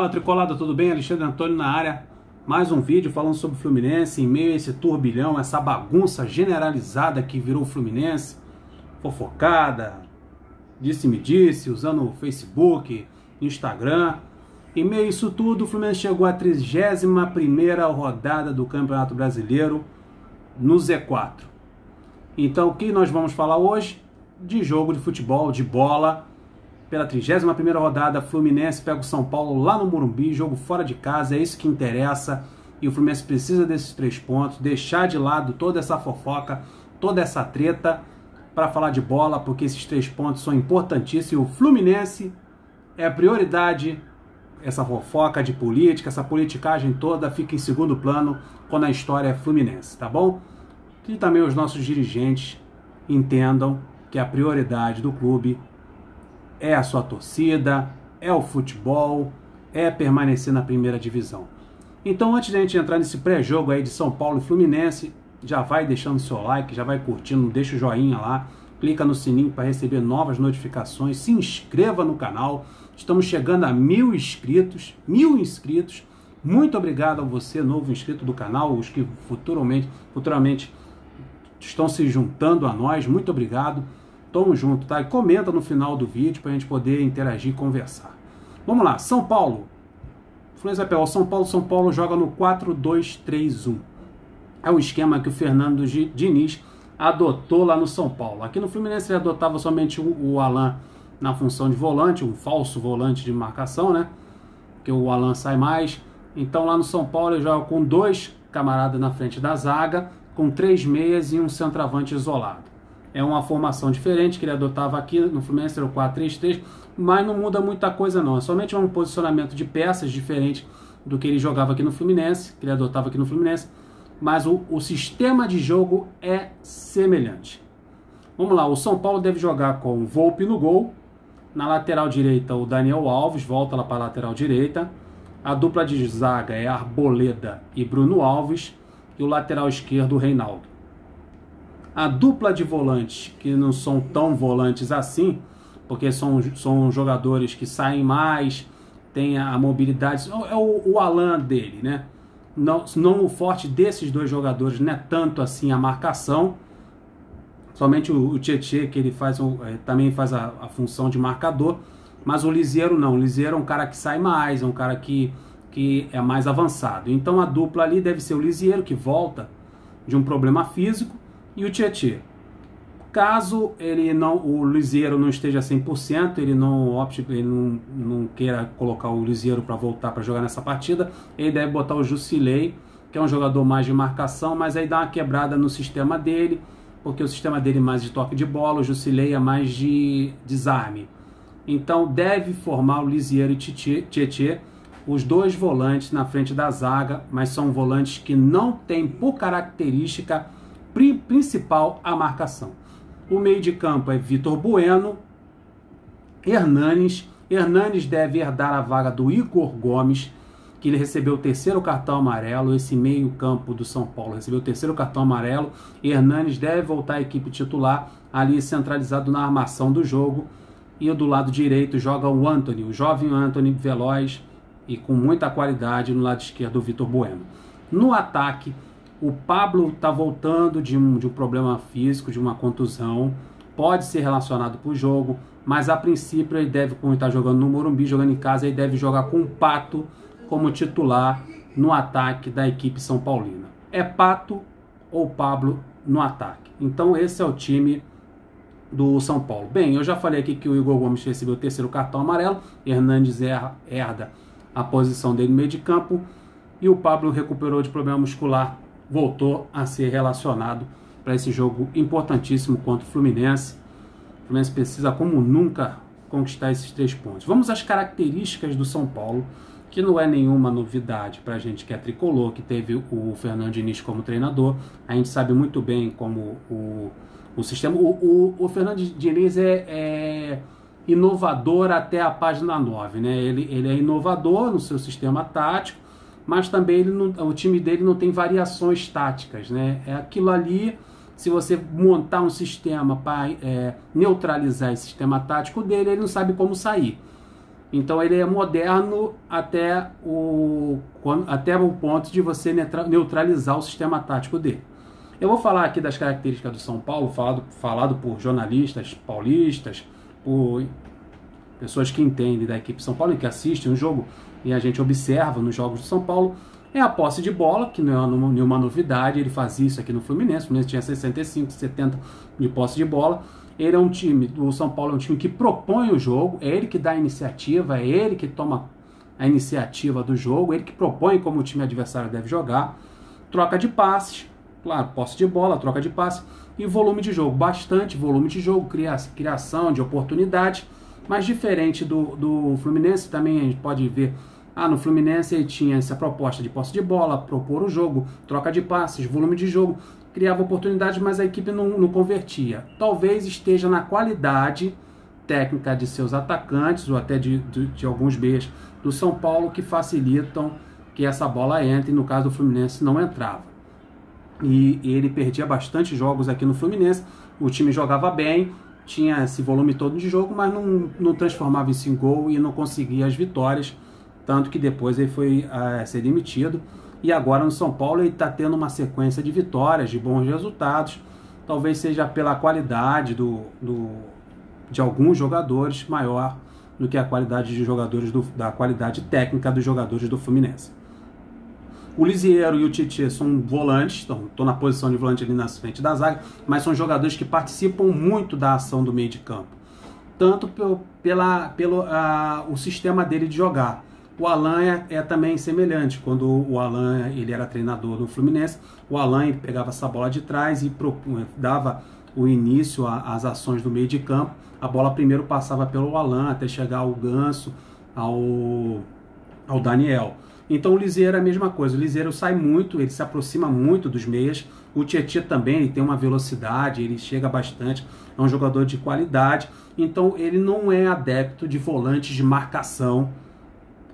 Fala Tricolada, tudo bem? Alexandre Antônio na área. Mais um vídeo falando sobre o Fluminense em meio a esse turbilhão, essa bagunça generalizada que virou o Fluminense. Fofocada, disse-me-disse, usando o Facebook, Instagram. Em meio a isso tudo, o Fluminense chegou à 31ª rodada do Campeonato Brasileiro no Z4. Então o que nós vamos falar hoje? De jogo de futebol, de bola. Pela 31ª rodada, Fluminense pega o São Paulo lá no Morumbi, jogo fora de casa, é isso que interessa. E o Fluminense precisa desses 3 pontos, deixar de lado toda essa fofoca, toda essa treta, para falar de bola, porque esses 3 pontos são importantíssimos. O Fluminense é a prioridade, essa fofoca de política, essa politicagem toda fica em segundo plano quando a história é Fluminense, tá bom? Que também os nossos dirigentes entendam que a prioridade do clube é a sua torcida, é o futebol, é permanecer na primeira divisão. Então, antes de a gente entrar nesse pré-jogo aí de São Paulo e Fluminense, já vai deixando seu like, já vai curtindo, deixa o joinha lá, clica no sininho para receber novas notificações, se inscreva no canal. Estamos chegando a 1000 inscritos, 1000 inscritos. Muito obrigado a você, novo inscrito do canal, os que futuramente estão se juntando a nós. Muito obrigado. Tamo junto, tá? E comenta no final do vídeo pra gente poder interagir e conversar. Vamos lá, São Paulo. O Fluminense vai pegar o São Paulo. São Paulo joga no 4-2-3-1. É o esquema que o Fernando Diniz adotou lá no São Paulo. Aqui no Fluminense ele adotava somente o Alan na função de volante, um falso volante de marcação, né? Que o Alan sai mais. Então lá no São Paulo ele joga com 2 camaradas na frente da zaga, com 3 meias e um centroavante isolado. É uma formação diferente que ele adotava aqui no Fluminense, era o 4-3-3, mas não muda muita coisa não. É somente um posicionamento de peças diferente do que ele jogava aqui no Fluminense, que ele adotava aqui no Fluminense, mas o sistema de jogo é semelhante. Vamos lá, o São Paulo deve jogar com o Volpi no gol, na lateral direita o Daniel Alves, volta lá para a lateral direita, a dupla de zaga é Arboleda e Bruno Alves, e o lateral esquerdo o Reinaldo. A dupla de volantes, que não são tão volantes assim, porque são jogadores que saem mais, tem a mobilidade, é o Alan dele, né? Não o forte desses 2 jogadores não é tanto assim a marcação, somente o Tietê, que ele também faz a função de marcador, mas o Liziero não, o Liziero é um cara que sai mais, é um cara que é mais avançado. Então a dupla ali deve ser o Liziero, que volta de um problema físico, e o Tietê. Caso o Liziero não esteja 100%, ele não queira colocar o Liziero para voltar para jogar nessa partida, ele deve botar o Jusilei, que é um jogador mais de marcação, mas aí dá uma quebrada no sistema dele, porque o sistema dele é mais de toque de bola, o Jusilei é mais de desarme. Então deve formar o Liziero e Tietê, os 2 volantes na frente da zaga, mas são volantes que não têm por característica principal a marcação. O meio de campo é Vitor Bueno, Hernanes deve herdar a vaga do Igor Gomes, que ele recebeu o 3º cartão amarelo. Esse meio campo do São Paulo recebeu o 3º cartão amarelo. Hernanes deve voltar à equipe titular, ali centralizado na armação do jogo. E do lado direito joga o Antony, o jovem Antony, veloz e com muita qualidade. No lado esquerdo o Vitor Bueno. No ataque, o Pablo está voltando de um problema físico, de uma contusão, pode ser relacionado para o jogo, mas a princípio ele deve, como ele está jogando no Morumbi, jogando em casa, ele deve jogar com o Pato como titular no ataque da equipe São Paulina. É Pato ou Pablo no ataque. Então esse é o time do São Paulo. Bem, eu já falei aqui que o Igor Gomes recebeu o 3º cartão amarelo, Hernanes herda a posição dele no meio de campo, e o Pablo recuperou de problema muscular, voltou a ser relacionado para esse jogo importantíssimo contra o Fluminense. O Fluminense precisa, como nunca, conquistar esses 3 pontos. Vamos às características do São Paulo, que não é nenhuma novidade para a gente que é tricolor, que teve o Fernando Diniz como treinador. A gente sabe muito bem como o sistema... O Fernando Diniz é inovador até a página 9, né? Ele é inovador no seu sistema tático, mas também o time dele não tem variações táticas, né? É aquilo ali, se você montar um sistema para neutralizar esse sistema tático dele, ele não sabe como sair. Então ele é moderno até o ponto de você neutralizar o sistema tático dele. Eu vou falar aqui das características do São Paulo, falado por jornalistas paulistas, por pessoas que entendem da equipe São Paulo e que assistem o jogo, e a gente observa nos jogos do São Paulo. É a posse de bola, que não é nenhuma novidade, ele fazia isso aqui no Fluminense. O Fluminense tinha 65, 70 de posse de bola. Ele é um time, o São Paulo é um time que propõe o jogo, é ele que dá a iniciativa, é ele que toma a iniciativa do jogo, é ele que propõe como o time adversário deve jogar. Troca de passes, claro, posse de bola, troca de passes e volume de jogo, bastante volume de jogo, criação de oportunidades, mas diferente do Fluminense, também a gente pode ver, no Fluminense ele tinha essa proposta de posse de bola, propor o jogo, troca de passes, volume de jogo, criava oportunidades, mas a equipe não convertia. Talvez esteja na qualidade técnica de seus atacantes, ou até de alguns meias do São Paulo, que facilitam que essa bola entre, e no caso do Fluminense não entrava. E ele perdia bastante jogos aqui no Fluminense, o time jogava bem, tinha esse volume todo de jogo, mas não transformava isso em gol e não conseguia as vitórias, tanto que depois ele foi ser demitido. E agora no São Paulo ele está tendo uma sequência de vitórias, de bons resultados. Talvez seja pela qualidade de alguns jogadores maior do que a qualidade de jogadores da qualidade técnica dos jogadores do Fluminense. O Lisieiro e o Tietê são volantes, estão na posição de volante ali na frente da zaga, mas são jogadores que participam muito da ação do meio de campo, tanto pelo sistema dele de jogar. O Alan é também semelhante. Quando o Alan ele era treinador do Fluminense, o Alan ele pegava essa bola de trás e dava o início às ações do meio de campo. A bola primeiro passava pelo Alan até chegar ao Ganso, ao Daniel. Então o Lisieiro é a mesma coisa. O Lisieiro sai muito, ele se aproxima muito dos meias. O Tietê também, ele tem uma velocidade, ele chega bastante, é um jogador de qualidade. Então ele não é adepto de volantes de marcação.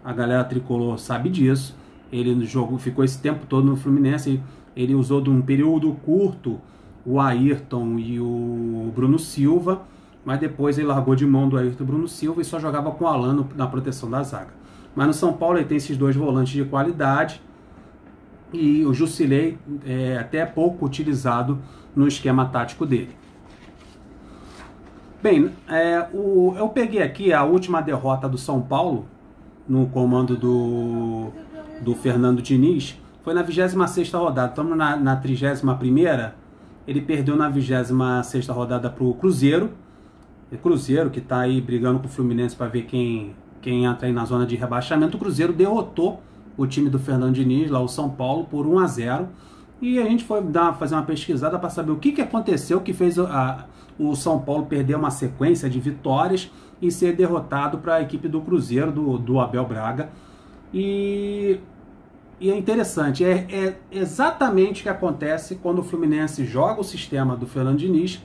A galera tricolor sabe disso. Ele no jogo ficou esse tempo todo no Fluminense. Ele usou de um período curto o Ayrton e o Bruno Silva, mas depois ele largou de mão do Ayrton e Bruno Silva e só jogava com o Alan na proteção da zaga. Mas no São Paulo ele tem esses dois volantes de qualidade e o Jusilei é até pouco utilizado no esquema tático dele. Bem, eu peguei aqui a última derrota do São Paulo no comando do Fernando Diniz, foi na 26ª rodada. Estamos na 31ª. Ele perdeu na 26ª rodada para o Cruzeiro. Cruzeiro que está aí brigando com o Fluminense para ver quem entra aí na zona de rebaixamento. O Cruzeiro derrotou o time do Fernando Diniz, lá o São Paulo, por 1-0. E a gente foi fazer uma pesquisada para saber o que aconteceu que fez o São Paulo perder uma sequência de vitórias e ser derrotado para a equipe do Cruzeiro, do Abel Braga. E é interessante, é exatamente o que acontece quando o Fluminense joga o sistema do Fernando Diniz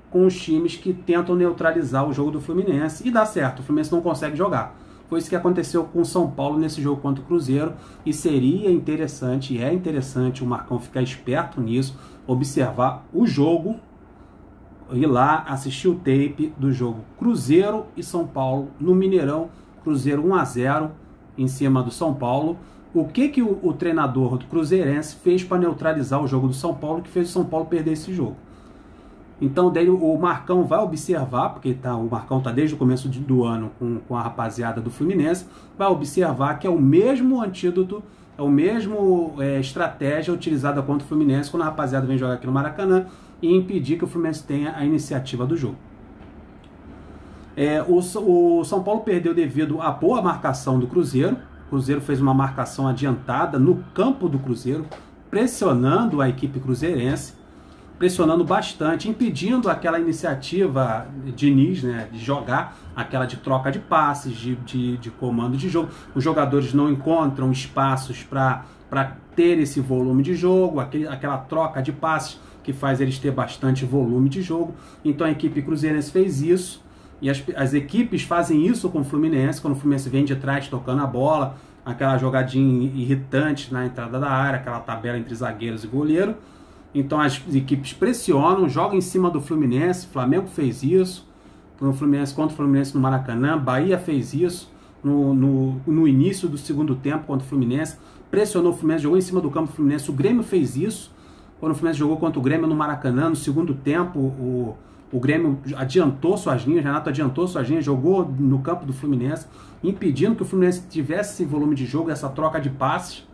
com os times que tentam neutralizar o jogo do Fluminense, e dá certo, o Fluminense não consegue jogar. Foi isso que aconteceu com o São Paulo nesse jogo contra o Cruzeiro, e seria interessante, e é interessante o Marcão ficar esperto nisso, observar o jogo, ir lá assistir o tape do jogo Cruzeiro e São Paulo no Mineirão. Cruzeiro 1-0 em cima do São Paulo. O que o treinador do Cruzeirense fez para neutralizar o jogo do São Paulo, que fez o São Paulo perder esse jogo? Então daí o Marcão vai observar, porque o Marcão está desde o começo do ano com a rapaziada do Fluminense, vai observar que é o mesmo antídoto, é o mesmo estratégia utilizada contra o Fluminense quando a rapaziada vem jogar aqui no Maracanã e impedir que o Fluminense tenha a iniciativa do jogo. O São Paulo perdeu devido à boa marcação do Cruzeiro. O Cruzeiro fez uma marcação adiantada no campo do Cruzeiro, pressionando a equipe cruzeirense, pressionando bastante, impedindo aquela iniciativa de Diniz, né, de jogar, aquela de troca de passes, de comando de jogo. Os jogadores não encontram espaços para ter esse volume de jogo, aquela troca de passes que faz eles ter bastante volume de jogo. Então a equipe cruzeirense fez isso, e as equipes fazem isso com o Fluminense, quando o Fluminense vem de trás tocando a bola, aquela jogadinha irritante na entrada da área, aquela tabela entre zagueiros e goleiro. Então as equipes pressionam, jogam em cima do Fluminense. Flamengo fez isso contra o Fluminense no Maracanã, Bahia fez isso. no início do segundo tempo contra o Fluminense, pressionou o Fluminense, jogou em cima do campo do Fluminense. O Grêmio fez isso quando o Fluminense jogou contra o Grêmio no Maracanã. No segundo tempo, o Grêmio adiantou suas linhas, Renato adiantou suas linhas, jogou no campo do Fluminense, impedindo que o Fluminense tivesse esse volume de jogo, essa troca de passes.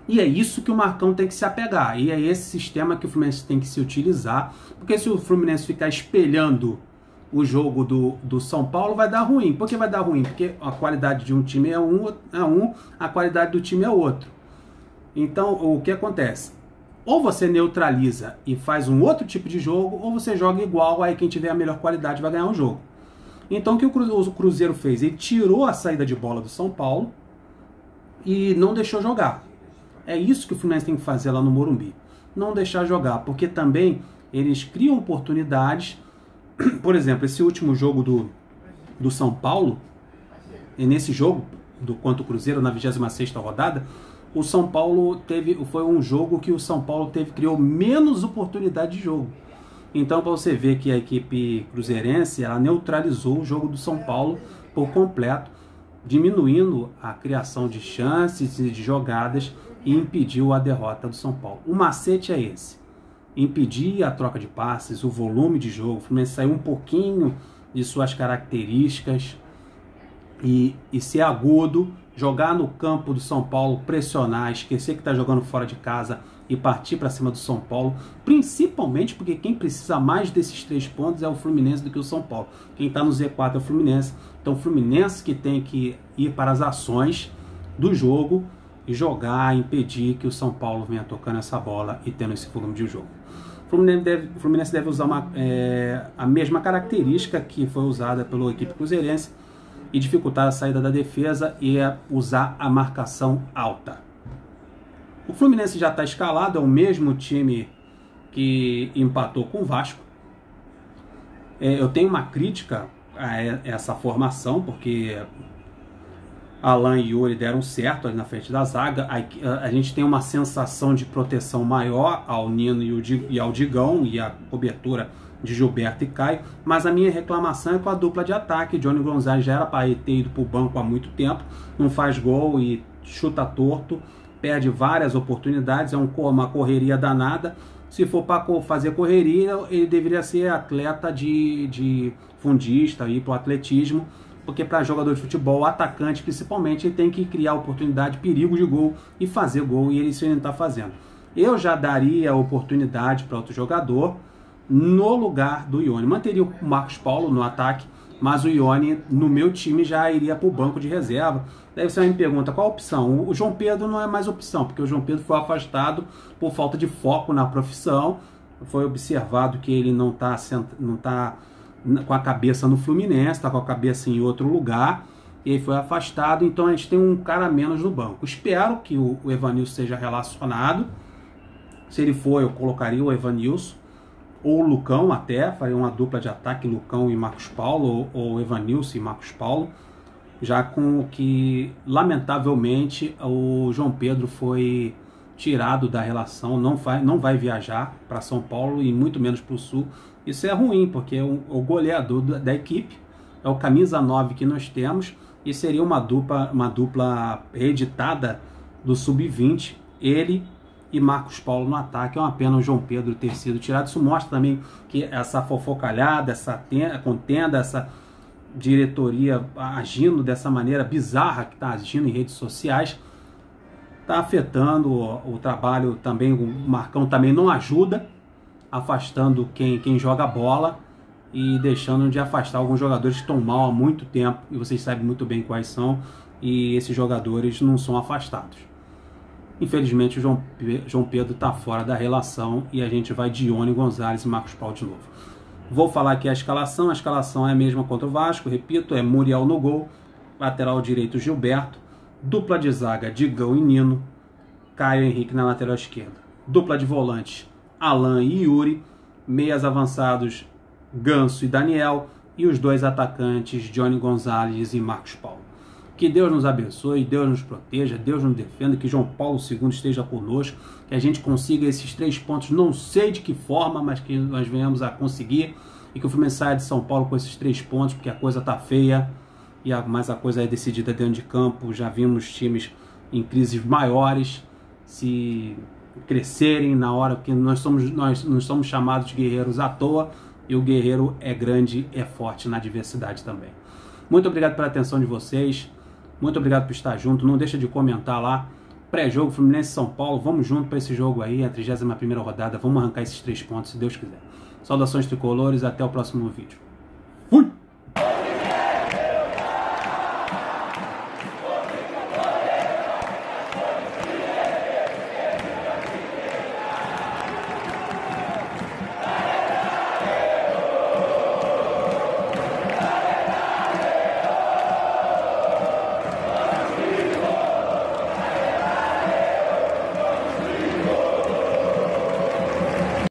E é isso que o Marcão tem que se apegar, e é esse sistema que o Fluminense tem que se utilizar, porque se o Fluminense ficar espelhando o jogo do São Paulo, vai dar ruim. Por que vai dar ruim? Porque a qualidade de um time é um, a qualidade do time é outro. Então, o que acontece? Ou você neutraliza e faz um outro tipo de jogo, ou você joga igual, aí quem tiver a melhor qualidade vai ganhar o jogo. Então, o que o Cruzeiro fez? Ele tirou a saída de bola do São Paulo e não deixou jogar. É isso que o Fluminense tem que fazer lá no Morumbi. Não deixar jogar, porque também eles criam oportunidades. Por exemplo, esse último jogo do São Paulo, e nesse jogo contra o Cruzeiro na 26ª rodada, o São Paulo foi um jogo que o São Paulo criou menos oportunidade de jogo. Então, para você ver que a equipe cruzeirense, ela neutralizou o jogo do São Paulo por completo, diminuindo a criação de chances e de jogadas e impediu a derrota do São Paulo. O macete é esse: impedir a troca de passes, o volume de jogo. O Fluminense saiu um pouquinho de suas características e ser agudo, jogar no campo do São Paulo, pressionar, esquecer que está jogando fora de casa e partir para cima do São Paulo, principalmente porque quem precisa mais desses 3 pontos é o Fluminense do que o São Paulo. Quem está no Z4 é o Fluminense. Então o Fluminense que tem que ir para as ações do jogo e jogar, impedir que o São Paulo venha tocando essa bola e tendo esse volume de jogo. O Fluminense deve usar a mesma característica que foi usada pela equipe cruzeirense e dificultar a saída da defesa e usar a marcação alta. O Fluminense já está escalado, é o mesmo time que empatou com o Vasco. Eu tenho uma crítica a essa formação, porque Alan e Yuri deram certo ali na frente da zaga. A gente tem uma sensação de proteção maior ao Nino e ao Digão, e a cobertura de Gilberto e Caio, mas a minha reclamação é com a dupla de ataque. Johnny Gonzalez já era para ter ido para o banco há muito tempo, não faz gol e chuta torto, perde várias oportunidades, é uma correria danada. Se for para fazer correria, ele deveria ser atleta de fundista, ir para o atletismo, porque para jogador de futebol, atacante principalmente, ele tem que criar oportunidade, perigo de gol e fazer gol, e isso ele não está fazendo. Eu já daria a oportunidade para outro jogador no lugar do Ione. Manteria o Marcos Paulo no ataque, mas o Ione no meu time já iria para o banco de reserva. Daí você me pergunta, qual a opção? O João Pedro não é mais opção, porque o João Pedro foi afastado por falta de foco na profissão. Foi observado que ele não tá com a cabeça no Fluminense, está com a cabeça em outro lugar, e ele foi afastado. Então a gente tem um cara a menos no banco. Espero que o Evanilson seja relacionado. Se ele for, eu colocaria o Evanilson ou o Lucão, até faria uma dupla de ataque, Lucão e Marcos Paulo, ou Evanilson e Marcos Paulo, já com que, lamentavelmente, o João Pedro foi tirado da relação, não vai viajar para São Paulo e muito menos para o Sul. Isso é ruim, porque o goleador da equipe é o camisa 9 que nós temos, e seria uma dupla reeditada do Sub-20, ele e Marcos Paulo no ataque. É uma pena o João Pedro ter sido tirado. Isso mostra também que essa fofocalhada, essa contenda, essa diretoria agindo dessa maneira bizarra que está agindo em redes sociais, está afetando o trabalho também. O Marcão também não ajuda, afastando quem joga bola e deixando de afastar alguns jogadores que estão mal há muito tempo, e vocês sabem muito bem quais são, e esses jogadores não são afastados. Infelizmente o João Pedro está fora da relação e a gente vai de Ione Gonzalez e Marcos Paulo de novo. Vou falar aqui a escalação é a mesma contra o Vasco, repito, é Muriel no gol, lateral direito Gilberto, dupla de zaga Digão e Nino, Caio Henrique na lateral esquerda, dupla de volante Alan e Yuri, meias avançados Ganso e Daniel, e os 2 atacantes Johnny Gonzalez e Marcos Paulo. Que Deus nos abençoe, Deus nos proteja, Deus nos defenda, que João Paulo II esteja conosco, que a gente consiga esses 3 pontos, não sei de que forma, mas que nós venhamos a conseguir, e que o Fluminense saia de São Paulo com esses 3 pontos, porque a coisa tá feia, mas a coisa é decidida dentro de campo. Já vimos times em crises maiores se crescerem na hora que nós não somos chamados de guerreiros à toa, e o guerreiro é grande, é forte na adversidade também. Muito obrigado pela atenção de vocês, muito obrigado por estar junto, não deixa de comentar lá. Pré-jogo Fluminense São Paulo, vamos junto para esse jogo aí, a 31ª rodada, vamos arrancar esses 3 pontos, se Deus quiser. Saudações tricolores, até o próximo vídeo.